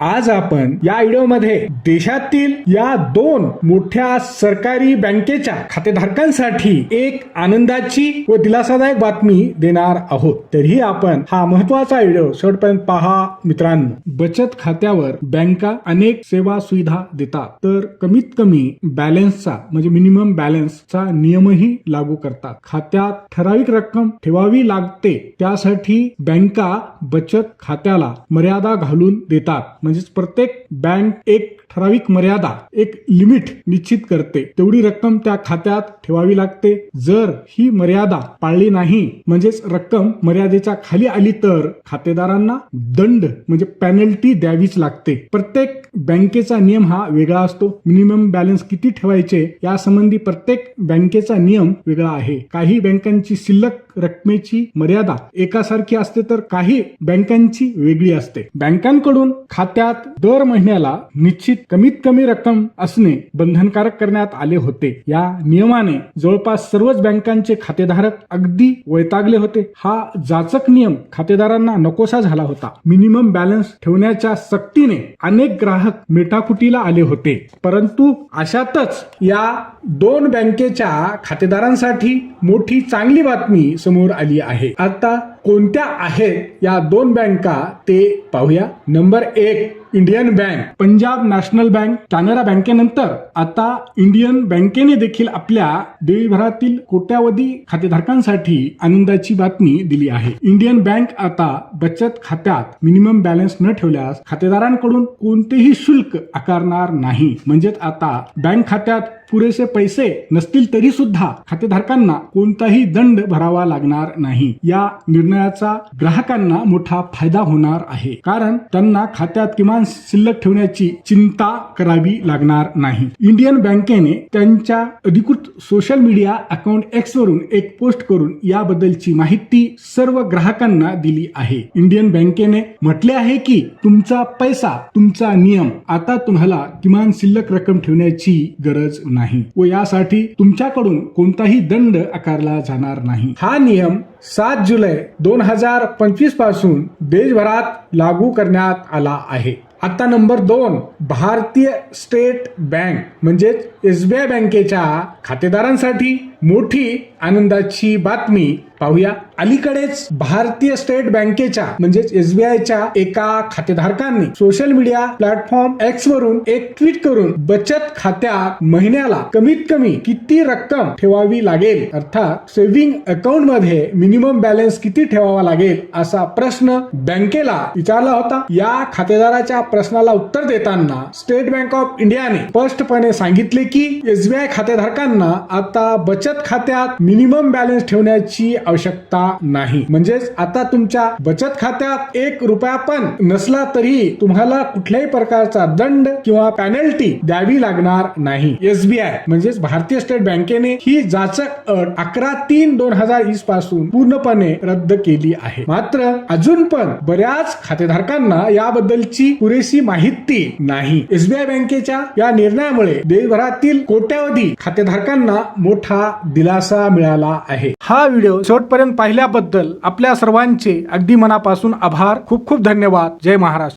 आज आपण या व्हिडिओमध्ये देशातील या दोन मोठ्या सरकारी बँकेच्या खातेधारकांसाठी एक आनंदाची व दिलासादायक बातमी देणार आहोत। तरीही आपण हा महत्त्वाचा व्हिडिओ शेवटपर्यंत पहा मित्रांनो। बचत खात्यावर बँका अनेक सेवा सुविधा देतात, तर कमीत कमी बॅलन्सचा म्हणजे मिनिमम बॅलन्सचा नियमही लागू करतात। खात्यात ठराविक रक्कम ठेवावी लागते, त्यासाठी बँका बचत खात्याला मर्यादा घालून देतात। म्हणजेच प्रत्येक बँक एक ठराविक मर्यादा, एक लिमिट निश्चित करते, तेवढी रक्कम त्या खात्यात ठेवावी लागते। जर ही मर्यादा पाळली नाही, म्हणजेच रक्कम मर्यादेच्या खाली आली, तर खातेदारांना दंड म्हणजे पेनल्टी द्यावीच लागते। प्रत्येक बँकेचा नियम हा वेगळा असतो। मिनिमम बॅलन्स किती ठेवायचे यासंबंधी प्रत्येक बँकेचा नियम वेगळा आहे। काही बँकांची शिल्लक रकमेची मर्यादा एकासारखी असते, तर काही बँकांची वेगळी असते। बँकांकडून खात्यात दर महिन्याला निश्चित कमीत कमी रक्कम असणे बंधनकारक करण्यात आले होते। या नियमाने जवळपास सर्वच बँकांचे खातेधारक अगदी वैतागले होते। हा जाचक नियम खातेदारांना नकोसा झाला होता। मिनिमम बॅलन्स ठेवण्याच्या सक्तीने अनेक ग्राहक मेटाकुटीला आले होते, परंतु अशातच या दोन बँकेच्या खातेदारांसाठी मोठी चांगली बातमी समोर आली आहे। आता कोणत्या आहेत या दोन बँका ते पाहूया। Number 1 Indian bank. Punjab national bank, Canara बँकेनंतर आता इंडियन बँकेने देखील आपल्या देशभरातील कोट्यावधी खातेधारकांसाठी आनंदाची बातमी दिली आहे। इंडियन बँक आता बचत खात्यात मिनिमम बॅलन्स न ठेवल्यास खातेदारांकडून कोणतेही शुल्क आकारणार नाही। म्हणजेच आता बँक खात्यात पुरेसे पैसे नसतील तरी सुद्धा खातेधारकांना कोणताही दंड भरावा लागणार नाही। या निर्णयाचा ग्राहकांना मोठा फायदा होणार आहे, कारण त्यांना खात्यात किमान शिल्लक ठेवण्याची चिंता करावी लागणार नाही। इंडियन बँकेने त्यांच्या अधिकृत सोशल मीडिया अकाउंट एक्स वरून एक पोस्ट करून याबद्दलची माहिती सर्व ग्राहकांना दिली आहे। इंडियन बँकेने म्हटले आहे की तुमचा पैसा तुमचा नियम, आता तुम्हाला किमान शिल्लक रक्कम ठेवण्याची गरज नाही व यासाठी तुमच्याकडून कोणताही दंड आकारला जाणार नाही। हा नियम 7 जुलै 2025 पासून देशभरात लागू करण्यात आला आहे। आता नंबर 2 भारतीय स्टेट बँक म्हणजेच SBI बँकेच्या खातेदारांसाठी मोठी आनंदाची बातमी पाहूया। अलीकडेच भारतीय स्टेट बँकेच्या म्हणजेच SBIच्या एका खातेधारकांनी सोशल मीडिया प्लॅटफॉर्म एक्स वरून एक ट्विट करून बचत खात्यात महिन्याला कमीत कमी किती रक्कम ठेवावी लागेल, अर्थात सेव्हिंग अकाउंट मध्ये मिनिमम बॅलन्स किती ठेवावा लागेल असा प्रश्न बँकेला विचारला होता। या खातेदाराच्या प्रश्नाला उत्तर देताना स्टेट बँक ऑफ इंडियाने स्पष्टपणे सांगितले की SBI खातेधारकांना आता बचत खात्यात मिनिमम बॅलन्स ठेवण्याची आवश्यकता नाही। म्हणजेच आता तुमच्या बचत खात्यात 1 रुपया पण नसला तरी तुम्हाला कुठल्याही प्रकारचा दंड किंवा पेनल्टी द्यावी लागणार नाही। SBI म्हणजेच भारतीय स्टेट बँकेने ही जाचक अट 11/3/2020 पासून पूर्णपणे रद्द केली आहे। मात्र अजून पण बऱ्याच खातेधारकांना याबद्दलची पुरेशी माहिती नाही। SBI बँकेच्या या निर्णयामुळे देशभरातील कोट्यावधी खातेधारकांना मोठा दिलासा मिळाला आहे। हा व्हिडिओ शेवटपर्यंत पाहिल्याबद्दल आपल्या सर्वांचे अगदी मनापासून आभार। खूप खूप धन्यवाद। जय महाराष्ट्र।